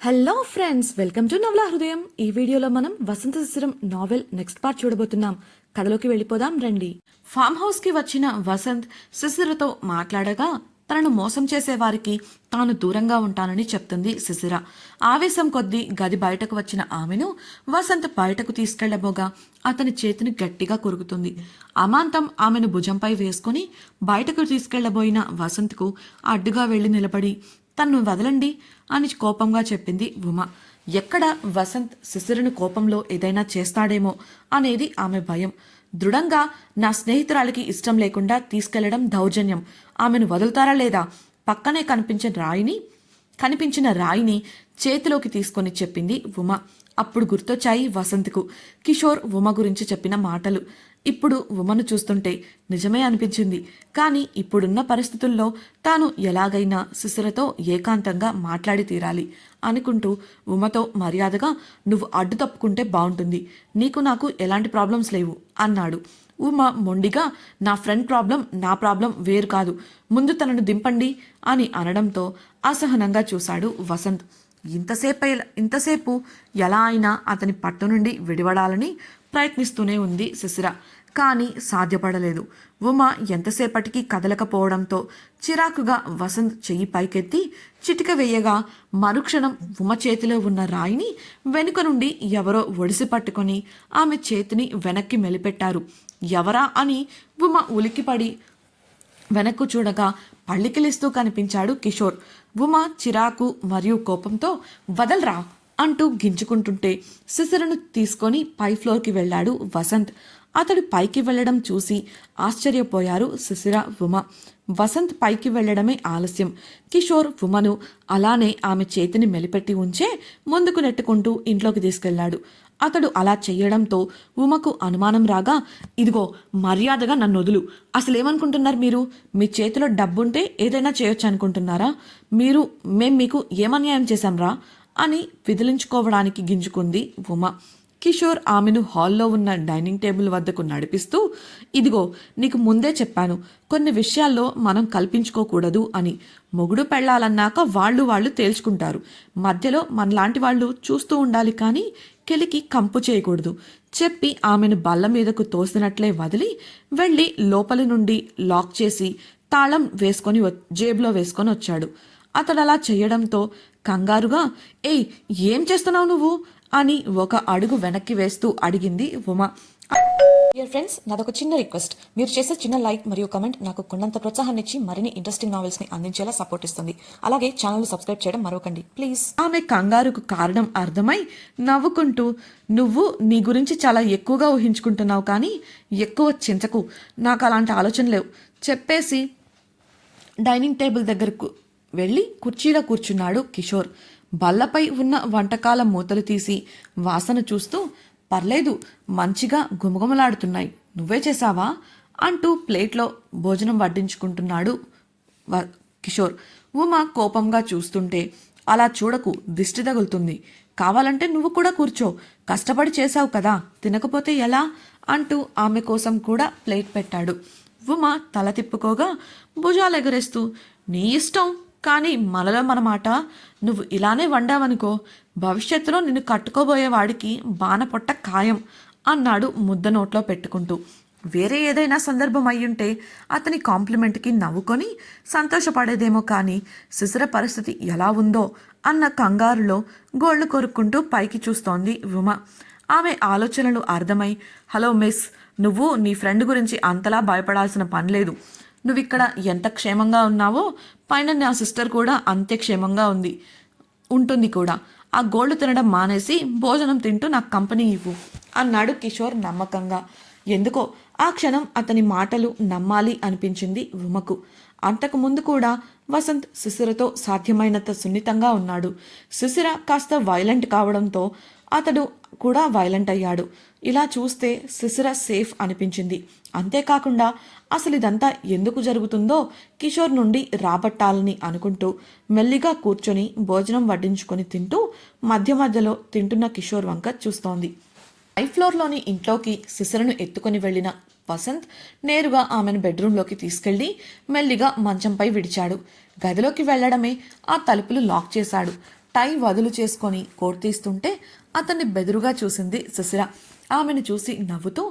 Hello friends, welcome to నవలా హృదయం. ఈ వీడియోలో మనం వసంత శిశిరం నావెల్ నెక్స్ట్ పార్ట్ చూడబోతున్నాం. కథలోకి వెళ్ళిపోదాం రండి. ఫామ్ హౌస్ కి వచ్చిన వసంత్ శిశిరతో మాట్లాడగా తనను మోసం చేసే వారికి తాను దూరంగా ఉంటానని చెప్తుంది శిశిర. ఆవేశం కొద్దీ గది బయటకు వచ్చిన ఆమెను వసంత్ బయటకు తీసుకెళ్లబోగా అతని చేతిని గట్టిగా కొరుకుతుంది. అమాంతం ఆమెను భుజంపై వేసుకుని బయటకు తీసుకెళ్లబోయిన వసంత్కు అడ్డుగా వెళ్లి నిలబడి తన్ను వదలండి అని కోపంగా చెప్పింది ఉమ. ఎక్కడ వసంత్ శిశిరను కోపంలో ఏదైనా చేస్తాడేమో అనేది ఆమె భయం. దృఢంగా నా స్నేహితురాలికి ఇష్టం లేకుండా తీసుకెళ్లడం దౌర్జన్యం. ఆమెను వదులుతారా లేదా? పక్కనే కనిపించిన రాయిని చేతిలోకి తీసుకొని చెప్పింది ఉమ. అప్పుడు గుర్తొచ్చాయి వసంత్కు కిషోర్ ఉమ గురించి చెప్పిన మాటలు. ఇప్పుడు ఉమను చూస్తుంటే నిజమే అనిపించింది. కానీ ఇప్పుడున్న పరిస్థితుల్లో తాను ఎలాగైనా శిశిరతో ఏకాంతంగా మాట్లాడి తీరాలి అనుకుంటూ ఉమతో మర్యాదగా, నువ్వు అడ్డు తప్పుకుంటే బాగుంటుంది, నీకు నాకు ఎలాంటి ప్రాబ్లమ్స్ లేవు అన్నాడు. ఉమ మొండిగా, నా ఫ్రెండ్ నా ప్రాబ్లం వేరు కాదు, ముందు దింపండి అని అనడంతో అసహనంగా చూశాడు వసంత్. ఇంతసేపు ఎలా అయినా అతని పట్టు నుండి విడివడాలని ప్రయత్నిస్తూనే ఉంది శిశిర. కానీ సాధ్యపడలేదు. ఉమ ఎంతసేపటికి కదలకపోవడంతో చిరాకుగా వసంత్ చెయ్యి పైకెత్తి చిటిక వేయగా మరుక్షణం ఉమ చేతిలో ఉన్న రాయిని వెనుక నుండి ఎవరో ఒడిసి పట్టుకొని ఆమె చేతిని వెనక్కి మెలిపెట్టారు. ఎవరా అని ఉమ ఉలికిపడి వెనక్కు చూడగా పళ్ళికిలిస్తూ కనిపించాడు కిషోర్. ఉమ చిరాకు మరియు కోపంతో వదల్రా అంటూ గింజుకుంటుంటే శిశిరను తీసుకొని పై ఫ్లోర్కి వెళ్ళాడు వసంత్. అతడు పైకి వెళ్లడం చూసి ఆశ్చర్యపోయారు శిశిర, ఉమ. వసంత్ పైకి వెళ్లడమే ఆలస్యం. కిషోర్ ఉమను అలానే ఆమె చేతిని మెలిపెట్టి ఉంచే ముందుకు నెట్టుకుంటూ ఇంట్లోకి తీసుకెళ్లాడు. అతడు అలా చెయ్యడంతో ఉమకు అనుమానం రాగా, ఇదిగో మర్యాదగా నన్ను వదులు, అసలేమనుకుంటున్నారు మీరు? మీ చేతిలో డబ్బుంటే ఏదైనా చేయొచ్చు అనుకుంటున్నారా? మేం మీకు ఏమన్యాయం చేశాంరా అని విదిలించుకోవడానికి గింజుకుంది ఉమ. కిషోర్ ఆమెను హాల్లో ఉన్న డైనింగ్ టేబుల్ వద్దకు నడిపిస్తూ, ఇదిగో నీకు ముందే చెప్పాను, కొన్ని విషయాల్లో మనం కల్పించుకోకూడదు అని. మొగుడు పెళ్ళాలన్నాక వాళ్ళు తేల్చుకుంటారు. మధ్యలో మనలాంటి వాళ్ళు చూస్తూ ఉండాలి, కానీ కెలికి కంపు చేయకూడదు చెప్పి ఆమెను బల్ల మీదకు తోసినట్లే వదిలి వెళ్ళి లోపలి నుండి లాక్ చేసి తాళం వేసుకొని జేబులో వేసుకొని వచ్చాడు. అతడలా చేయడంతో కంగారుగా, ఏయ్ ఏం చేస్తున్నావు నువ్వు అని ఒక అడుగు వెనక్కి వేస్తూ అడిగింది ఉమ. డియర్ ఫ్రెండ్స్, నాదొక చిన్న రిక్వెస్ట్. మీరు చేసే చిన్న లైక్ మరియు కమెంట్ నాకు కొండంత ప్రోత్సాహాన్ని ఇచ్చి మరిన్ని ఇంట్రెస్టింగ్ నావెల్స్ ని అందించేలా సపోర్ట్ ఇస్తుంది. అలాగే ఛానల్ సబ్స్క్రైబ్ చేయడం మరొకండి ప్లీజ్. ఆమె కంగారుకు కారణం అర్థమై నవ్వుకుంటూ, నువ్వు నీ గురించి చాలా ఎక్కువగా ఊహించుకుంటున్నావు, కానీ ఎక్కువ చించకు, నాకు అలాంటి ఆలోచన లేవు చెప్పేసి డైనింగ్ టేబుల్ దగ్గరకు వెళ్ళి కుర్చీలో కూర్చున్నాడు కిషోర్. బల్లపై ఉన్న వంటకాల మూతలు తీసి వాసన చూస్తూ, పర్లేదు, మంచిగా గుమగుమలాడుతున్నాయి, నువ్వే చేశావా అంటూ ప్లేట్లో భోజనం వడ్డించుకుంటున్నాడు కిషోర్. ఉమ కోపంగా చూస్తుంటే, అలా చూడకు, దిష్టి తగులుతుంది, కావాలంటే నువ్వు కూడా కూర్చో, కష్టపడి చేశావు కదా, తినకపోతే ఎలా అంటూ ఆమె కోసం కూడా ప్లేట్ పెట్టాడు. ఉమ తల తిప్పుకోగా భుజాలెగరేస్తూ, నీ ఇష్టం, కానీ మనలో మన మాట, నువ్వు ఇలానే వండావనుకో భవిష్యత్తులో నిన్ను కట్టుకోబోయేవాడికి బాణపొట్ట ఖాయం అన్నాడు ముద్ద నోట్లో పెట్టుకుంటూ. వేరే ఏదైనా సందర్భం అయ్యుంటే అతని కాంప్లిమెంట్కి నవ్వుకొని సంతోషపడేదేమో, కానీ శిశిర పరిస్థితి ఎలా ఉందో అన్న కంగారులో గోళ్లు కొరుక్కుంటూ పైకి చూస్తోంది ఉమ. ఆమె ఆలోచనలు అర్థమై, హలో మిస్, నువ్వు నీ ఫ్రెండ్ గురించి అంతలా భయపడాల్సిన పని లేదు. నువ్విక్కడ ఎంత క్షేమంగా ఉన్నావో పైన నా సిస్టర్ కూడా అంతే క్షేమంగా ఉంటుంది కూడా. ఆ గోల్డ్ తినడం మానేసి భోజనం తింటూ నాకు కంపెనీ ఇవ్వు అన్నాడు కిషోర్ నమ్మకంగా. ఎందుకో ఆ క్షణం అతని మాటలు నమ్మాలి అనిపించింది ఉమకు. అంతకుముందు కూడా వసంత్ శిశిరతో సాధ్యమైనంత సున్నితంగా ఉన్నాడు. శిశిర కాస్త వైలెంట్ కావడంతో అతడు కూడా వైలెంట్ అయ్యాడు. ఇలా చూస్తే శిశిర సేఫ్ అనిపించింది. అంతేకాకుండా అసలు ఇదంతా ఎందుకు జరుగుతుందో కిషోర్ నుండి రాబట్టాలని అనుకుంటూ మెల్లిగా కూర్చొని భోజనం వడ్డించుకొని తింటూ మధ్య మధ్యలో తింటున్న కిషోర్ వంక చూస్తోంది. హై ఫ్లోర్లోని ఇంట్లోకి శిశిరను ఎత్తుకొని వెళ్లిన వసంత్ నేరుగా ఆమెను బెడ్రూంలోకి తీసుకెళ్లి మెల్లిగా మంచంపై విడిచాడు. గదిలోకి వెళ్లడమే ఆ తలుపులు లాక్ చేశాడు. టై వదులు చేసుకొని కోట్ తీస్తుంటే అతన్ని బెదురుగా చూసింది శిశిర. ఆమెను చూసి నవ్వుతూ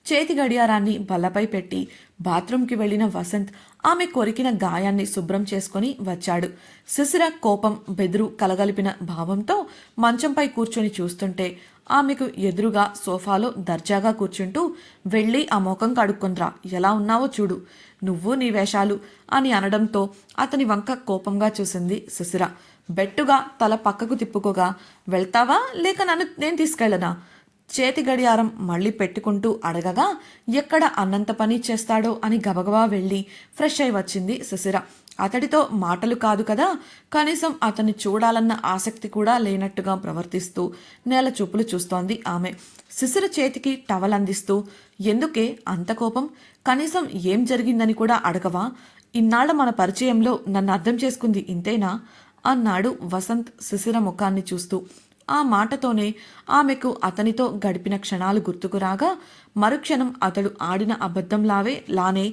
చేతి గడియారాన్ని బల్లపై పెట్టి బాత్రూంకి వెళ్లిన వసంత్ ఆమె కొరికిన గాయాన్ని శుభ్రం చేసుకొని వచ్చాడు. శిశిర కోపం, బెదురు కలగలిపిన భావంతో మంచంపై కూర్చొని చూస్తుంటే ఆమెకు ఎదురుగా సోఫాలో దర్జాగా కూర్చుంటూ వెళ్ళి ఆ ముఖం కడుక్కొండ్రా, ఎలా ఉన్నావో చూడు, నువ్వు నీ వేషాలు అని అనడంతో అతని వంక కోపంగా చూసింది శిశిర. బెట్టుగా తల పక్కకు తిప్పుకోగా, వెళ్తావా లేక నేను తీసుకెళ్ళనా? చేతి గడియారం మళ్ళీ పెట్టుకుంటూ అడగగా ఎక్కడ అన్నంత పని చేస్తాడో అని గబగబా వెళ్ళి ఫ్రెష్ అయి వచ్చింది శిశిర. అతడితో మాటలు కాదు కదా, కనీసం అతన్ని చూడాలన్న ఆసక్తి కూడా లేనట్టుగా ప్రవర్తిస్తూ నేల చూపులు చూస్తోంది ఆమె. శిశిర చేతికి టవల్ అందిస్తూ, ఎందుకే అంత కోపం? కనీసం ఏం జరిగిందని కూడా అడగవా? ఇన్నాళ్ల మన పరిచయంలో నన్ను అర్థం చేసుకుంది ఇంతేనా అన్నాడు వసంత్ శిశిర ముఖాన్ని చూస్తూ. ఆ మాటతోనే ఆమెకు అతనితో గడిపిన క్షణాలు గుర్తుకురాగా మరుక్షణం అతడు ఆడిన అబద్ధంలానే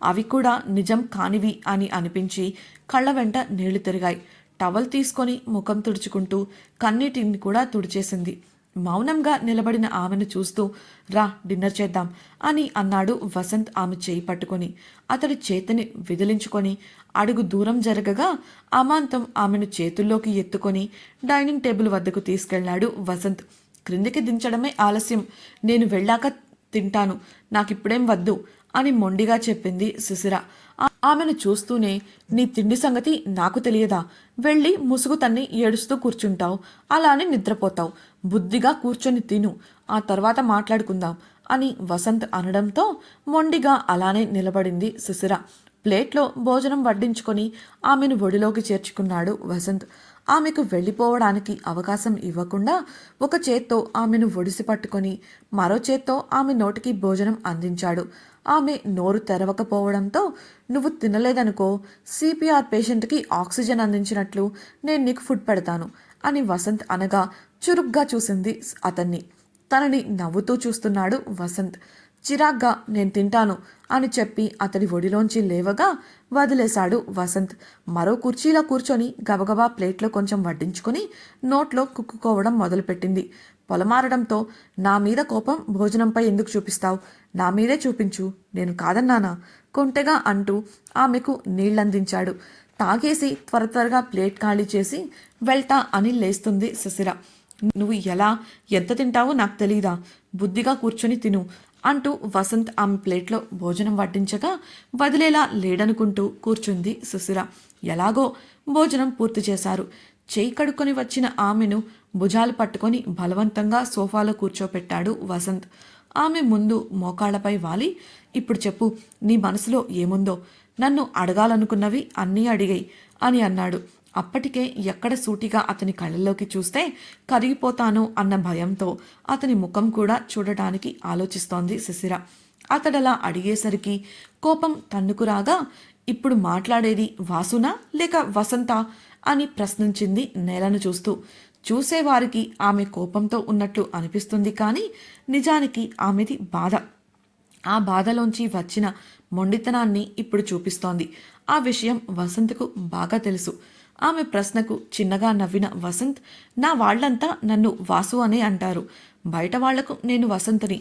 అవి కూడా నిజం కానివి అని అనిపించి కళ్ళ వెంట నీళ్లు తిరిగాయి. టవల్ తీసుకొని ముఖం తుడుచుకుంటూ కన్నీటిని కూడా తుడిచేసింది. మౌనంగా నిలబడిన ఆమెను చూస్తూ, రా డిన్నర్ చేద్దాం అని అన్నాడు వసంత్ ఆమె చేయి పట్టుకొని. అతడి చేతిని విదిలించుకొని అడుగు దూరం జరగగా అమాంతం ఆమెను చేతుల్లోకి ఎత్తుకొని డైనింగ్ టేబుల్ వద్దకు తీసుకెళ్లాడు వసంత్. క్రిందికి దించడమే ఆలస్యం, నేను వెళ్ళాక తింటాను, నాకిప్పుడేం వద్దు అని మొండిగా చెప్పింది శిశిర. ఆమెను చూస్తూనే, నీ తిండి సంగతి నాకు తెలియదా? వెళ్ళి ముసుగు తన్ని ఏడుస్తూ కూర్చుంటావు, అలానే నిద్రపోతావు. బుద్ధిగా కూర్చొని తిను, ఆ తర్వాత మాట్లాడుకుందాం అని వసంత్ అనడంతో మొండిగా అలానే నిలబడింది శిశిర. ప్లేట్లో భోజనం వడ్డించుకొని ఆమెను ఒడిలోకి చేర్చుకున్నాడు వసంత్. ఆమెకు వెళ్ళిపోవడానికి అవకాశం ఇవ్వకుండా ఒక చేత్తో ఆమెను ఒడిసి పట్టుకొని మరో చేత్తో ఆమె నోటికి భోజనం అందించాడు. ఆమె నోరు తెరవకపోవడంతో, నువ్వు తినలేదనుకో, సిపిఆర్ పేషెంట్కి ఆక్సిజన్ అందించినట్లు నేను నీకు ఫుడ్ పెడతాను అని వసంత్ అనగా చురుగ్గా చూసింది అతన్ని. తనని నవ్వుతూ చూస్తున్నాడు వసంత్. చిరాగ్గా నేను తింటాను అని చెప్పి అతడి ఒడిలోంచి లేవగా వదిలేశాడు వసంత్. మరో కుర్చీలో కూర్చొని గబగబా ప్లేట్లో కొంచెం వడ్డించుకొని నోట్లో కుక్కుకోవడం మొదలుపెట్టింది. పొలమారడంతో, నా మీద కోపం భోజనంపై ఎందుకు చూపిస్తావు? నా మీదే చూపించు, నేను కాదన్నానా? కొంటెగా అంటూ ఆమెకు నీళ్లందించాడు. తాగేసి త్వరగా ప్లేట్ ఖాళీ చేసి వెళ్తా అని లేస్తుంది శిశిర. నువ్వు ఎంత తింటావో నాకు తెలీదా? బుద్ధిగా కూర్చొని తిను అంటూ వసంత్ ఆమె ప్లేట్లో భోజనం వడ్డించగా వదిలేలా లేడనుకుంటూ కూర్చుంది శిశిర. ఎలాగో భోజనం పూర్తి చేశారు. చేయి కడుక్కొని వచ్చిన ఆమెను భుజాలు పట్టుకొని బలవంతంగా సోఫాలో కూర్చోపెట్టాడు వసంత్. ఆమె ముందు మోకాళ్లపై వాలి, ఇప్పుడు చెప్పు, నీ మనసులో ఏముందో? నన్ను అడగాలనుకున్నవి అన్నీ అడిగాయి అని అన్నాడు. అప్పటికే ఎక్కడ సూటిగా అతని కళ్ళల్లోకి చూస్తే కరిగిపోతాను అన్న భయంతో అతని ముఖం కూడా చూడటానికి ఆలోచిస్తోంది శిశిర. అతడలా అడిగేసరికి కోపం తన్నుకురాగా, ఇప్పుడు మాట్లాడేది వాసునా లేక వసంతా అని ప్రశ్నించింది నేలను చూస్తూ. చూసేవారికి ఆమె కోపంతో ఉన్నట్లు అనిపిస్తుంది, కానీ నిజానికి ఆమెది బాధ. ఆ బాధలోంచి వచ్చిన మొండితనాన్ని ఇప్పుడు చూపిస్తోంది. ఆ విషయం వసంత్కు బాగా తెలుసు. ఆమె ప్రశ్నకు చిన్నగా నవ్విన వసంత్, నా వాళ్లంతా నన్ను వాసు అనే అంటారు, బయట వాళ్లకు నేను వసంతని,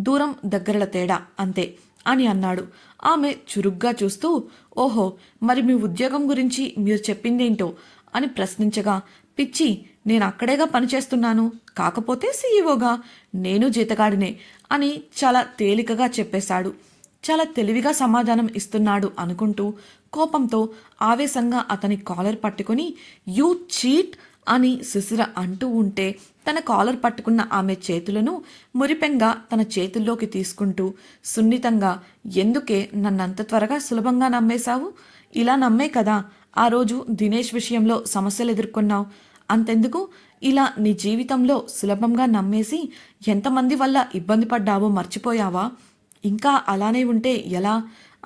దూరం దగ్గరల తేడా అంతే అని అన్నాడు. ఆమె చురుగ్గా చూస్తూ, ఓహో, మరి మీ ఉద్యోగం గురించి మీరు చెప్పిందేంటో అని ప్రశ్నించగా, పిచ్చి, నేను అక్కడేగా పనిచేస్తున్నాను, కాకపోతే సీఈఓగా, నేను జీతగాడినే అని చాలా తేలికగా చెప్పేశాడు. చాలా తెలివిగా సమాధానం ఇస్తున్నాడు అనుకుంటూ కోపంతో ఆవేశంగా అతని కాలర్ పట్టుకుని, యూ చీట్ అని శిశిర అంటూ ఉంటే తన కాలర్ పట్టుకున్న ఆమె చేతులను మురిపెంగా తన చేతుల్లోకి తీసుకుంటూ సున్నితంగా, ఎందుకే నన్నంత త్వరగా సులభంగా నమ్మేశావు? ఇలా నమ్మే కదా ఆ రోజు దినేష్ విషయంలో సమస్యలు ఎదుర్కొన్నావు. అంతెందుకు, ఇలా నీ జీవితంలో సులభంగా నమ్మేసి ఎంతమంది వల్ల ఇబ్బంది పడ్డావో మర్చిపోయావా? ఇంకా అలానే ఉంటే ఎలా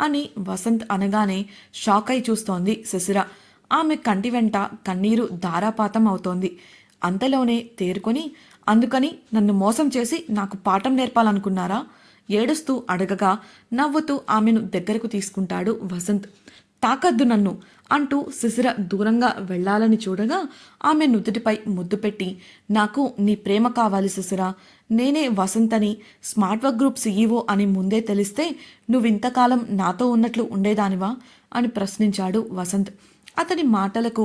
అని వసంత్ అనగానే షాక్ అయి చూస్తోంది శిశిర. ఆమె కంటి వెంట కన్నీరు ధారాపాతం అవుతోంది. అంతలోనే తేరుకొని, అందుకని నన్ను మోసం చేసి నాకు పాఠం నేర్పాలనుకున్నారా? ఏడుస్తూ అడగగా నవ్వుతూ ఆమెను దగ్గరకు తీసుకుంటాడు వసంత్. తాకద్దు నన్ను అంటూ శిశిర దూరంగా వెళ్ళాలని చూడగా ఆమె నుదుటిపై ముద్దు పెట్టి, నాకు నీ ప్రేమ కావాలి శిశిర, నేనే వసంతని, స్మార్ట్ వర్క్ గ్రూప్ సీఈఓ అని ముందే తెలిస్తే నువ్వింతకాలం నాతో ఉన్నట్లు ఉండేదానివా అని ప్రశ్నించాడు వసంత్. అతని మాటలకు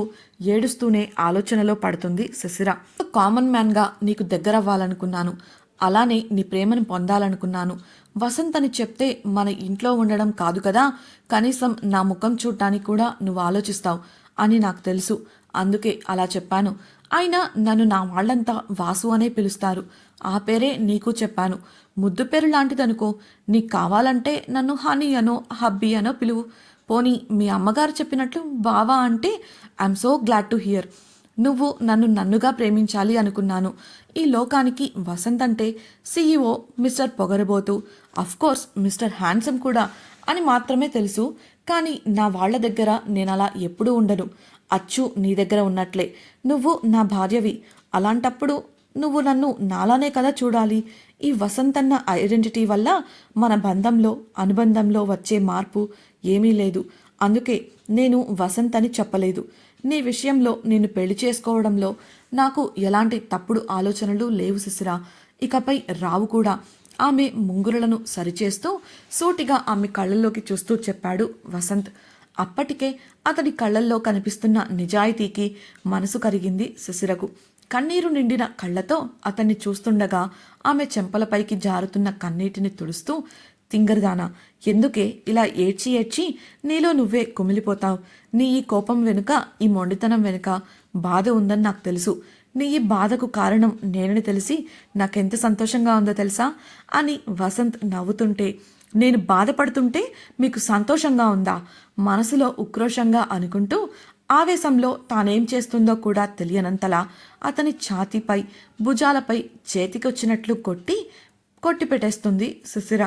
ఏడుస్తూనే ఆలోచనలో పడుతుంది శిశిర. కామన్ మ్యాన్గా నీకు దగ్గరవ్వాలనుకున్నాను, అలానే నీ ప్రేమను పొందాలనుకున్నాను. వసంత్ అని చెప్తే మన ఇంట్లో ఉండడం కాదు కదా, కనీసం నా ముఖం చూడటానికి కూడా నువ్వు ఆలోచిస్తావు అని నాకు తెలుసు, అందుకే అలా చెప్పాను. అయినా నన్ను నా వాళ్ళంతా వాసు అనే పిలుస్తారు, ఆ పేరే నీకు చెప్పాను. ముద్దు పేరు లాంటిదనుకో, నీకు కావాలంటే నన్ను హనీ అనో హబ్బీ అనో పిలువు. పోనీ మీ అమ్మగారు చెప్పినట్లు బావా అంటే I'm so glad to hear. నువ్వు నన్నుగా ప్రేమించాలి అనుకున్నాను. ఈ లోకానికి వసంత్ అంటే సీఈఓ, మిస్టర్ పొగరబోతు, అఫ్కోర్స్ మిస్టర్ హ్యాండ్సమ్ కూడా అని మాత్రమే తెలుసు. కానీ నా వాళ్ళ దగ్గర నేనలా ఎప్పుడూ ఉండను, అచ్చు నీ దగ్గర ఉన్నట్లే. నువ్వు నా భార్యవి, అలాంటప్పుడు నువ్వు నన్ను నాలానే కదా చూడాలి. ఈ వసంత్ అన్న ఐడెంటిటీ వల్ల మన అనుబంధంలో వచ్చే మార్పు ఏమీ లేదు. అందుకే నేను వసంత్ అని చెప్పలేదు. నీ విషయంలో నేను పెళ్లి చేసుకోవడంలో నాకు ఎలాంటి తప్పుడు ఆలోచనలు లేవు శిశిర, ఇకపై రావు కూడా. ఆమె ముంగురులను సరిచేస్తూ సూటిగా ఆమె కళ్ళల్లోకి చూస్తూ చెప్పాడు వసంత్. అప్పటికే అతడి కళ్ళల్లో కనిపిస్తున్న నిజాయితీకి మనసు కరిగింది శిశిరకు. కన్నీరు నిండిన కళ్ళతో అతన్ని చూస్తుండగా ఆమె చెంపలపైకి జారుతున్న కన్నీటిని తుడుస్తూ, తింగరదానా, ఎందుకే ఇలా ఏడ్చి నీలో నువ్వే కుమిలిపోతావు? నీ ఈ కోపం వెనుక, ఈ మొండితనం వెనుక బాధ ఉందని నాకు తెలుసు. నీ ఈ బాధకు కారణం నేనని తెలిసి నాకెంత సంతోషంగా ఉందో తెలుసా అని వసంత్ నవ్వుతుంటే, నేను బాధపడుతుంటే మీకు సంతోషంగా ఉందా? మనసులో ఉక్రోషంగా అనుకుంటూ ఆవేశంలో తానేం చేస్తుందో కూడా తెలియనంతలా అతని ఛాతీపై, భుజాలపై చేతికొచ్చినట్లు కొట్టి పెట్టేస్తుంది శిశిర.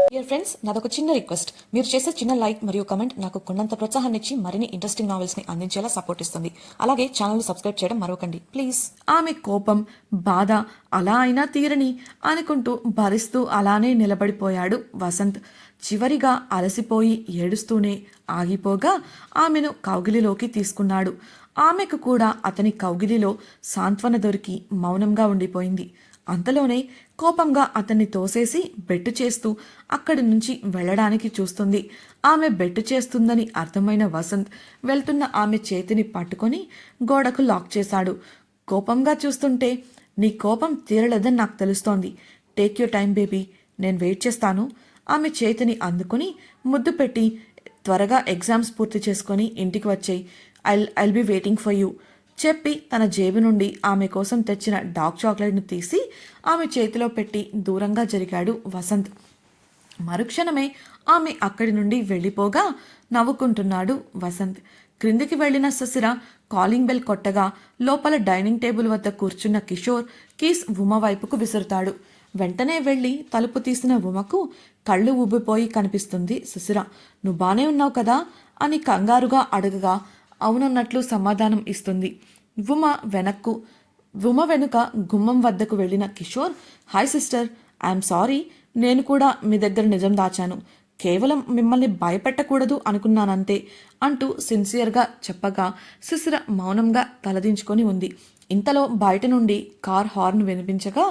డియర్ ఫ్రెండ్స్, నాదొక చిన్న రిక్వెస్ట్. మీరు చేసే చిన్న లైక్ మరియు కమెంట్ నాకు కొండంత ప్రోత్సాహాన్ని ఇచ్చి మరిన్ని ఇంట్రెస్టింగ్ నావెల్స్ని అందించేలా సపోర్ట్ ఇస్తుంది. అలాగే ఛానల్ని సబ్స్క్రైబ్ చేయడం మరవకండి ప్లీజ్. ఆమె కోపం, బాధ అలా అయినా తీరని అనుకుంటూ భరిస్తూ అలానే నిలబడిపోయాడు వసంత్. చివరిగా అలసిపోయి ఏడుస్తూనే ఆగిపోగా ఆమెను కౌగిలిలోకి తీసుకున్నాడు. ఆమెకు కూడా అతని కౌగిలిలో సాంత్వన దొరికి మౌనంగా ఉండిపోయింది. అంతలోనే కోపంగా అతన్ని తోసేసి బెట్టు చేస్తూ అక్కడి నుంచి వెళ్ళడానికి చూస్తుంది. ఆమె బెట్టు చేస్తుందని అర్థమైన వసంత్ వెళ్తున్న ఆమె చేతిని పట్టుకొని గోడకు లాక్ చేశాడు. కోపంగా చూస్తుంటే, నీ కోపం తీరలేదని నాకు తెలుస్తోంది. టేక్ యూర్ టైం బేబీ, నేను వెయిట్ చేస్తాను. ఆమె చేతిని అందుకుని ముద్దు పెట్టి, త్వరగా ఎగ్జామ్స్ పూర్తి చేసుకొని ఇంటికి వచ్చేయి, I'll be waiting for you చెప్పి తన జేబు నుండి ఆమె కోసం తెచ్చిన డార్క్ చాక్లెట్ను తీసి ఆమె చేతిలో పెట్టి దూరంగా జరిగాడు వసంత్. మరుక్షణమే ఆమె అక్కడి నుండి వెళ్ళిపోగా నవ్వుకుంటున్నాడు వసంత్. క్రిందికి వెళ్లిన శిశిర కాలింగ్ బెల్ కొట్టగా లోపల డైనింగ్ టేబుల్ వద్ద కూర్చున్న కిషోర్ కీస్ ఉమ వైపుకు విసురుతాడు. వెంటనే వెళ్లి తలుపు తీసిన ఉమకు కళ్ళు ఉబ్బిపోయి కనిపిస్తుంది శిశిర. నువ్వు బానే ఉన్నావు కదా అని కంగారుగా అడగగా అవునన్నట్లు సమాధానం ఇస్తుంది. ఉమ వెనుక గుమ్మం వద్దకు వెళ్ళిన Kishore, hi sister, I'm sorry, నేను కూడా మీ దగ్గర నిజం దాచాను, కేవలం మిమ్మల్ని భయపెట్టకూడదు అనుకున్నానంతే అంటూ సిన్సియర్గా చెప్పగా శిశిర మౌనంగా తలదించుకొని ఉంది. ఇంతలో బయట నుండి కార్ హార్న్ వినిపించగా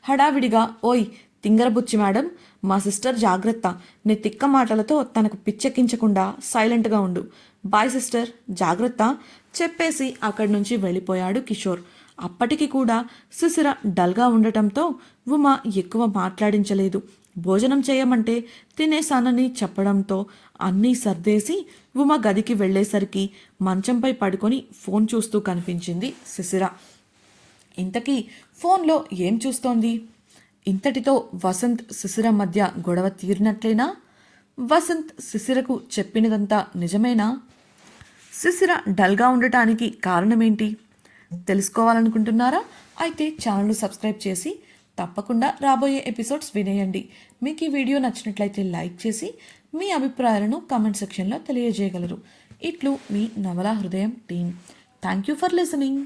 హడావిడిగా, ఓయ్ తింగరబుచ్చి మేడం, మా సిస్టర్ జాగ్రత్త, నీ తిక్క మాటలతో తనకు పిచ్చెక్కించకుండా సైలెంట్గా ఉండు, బాయ్ సిస్టర్, జాగ్రత్త చెప్పేసి అక్కడి నుంచి వెళ్ళిపోయాడు కిషోర్. అప్పటికి కూడా శిశిర డల్గా ఉండటంతో ఉమ ఎక్కువ మాట్లాడించలేదు. భోజనం చేయమంటే తినేసానని చెప్పడంతో అన్నీ సర్దేసి ఉమ గదికి వెళ్లేసరికి మంచంపై పడుకొని ఫోన్ చూస్తూ కనిపించింది శిశిర. ఇంతకీ ఫోన్లో ఏం చూస్తోంది? ఇంతటితో వసంత్ శిశిర మధ్య గొడవ తీరినట్లేనా? వసంత్ శిశిరకు చెప్పినదంతా నిజమేనా? శిశిర డల్గా ఉండటానికి కారణమేంటి తెలుసుకోవాలనుకుంటున్నారా? అయితే ఛానల్ను సబ్స్క్రైబ్ చేసి తప్పకుండా రాబోయే ఎపిసోడ్స్ వినేయండి. మీకు ఈ వీడియో నచ్చినట్లయితే లైక్ చేసి మీ అభిప్రాయాలను కామెంట్ సెక్షన్లో తెలియజేయగలరు. ఇట్లు మీ నవలా హృదయం team. Thank you for listening.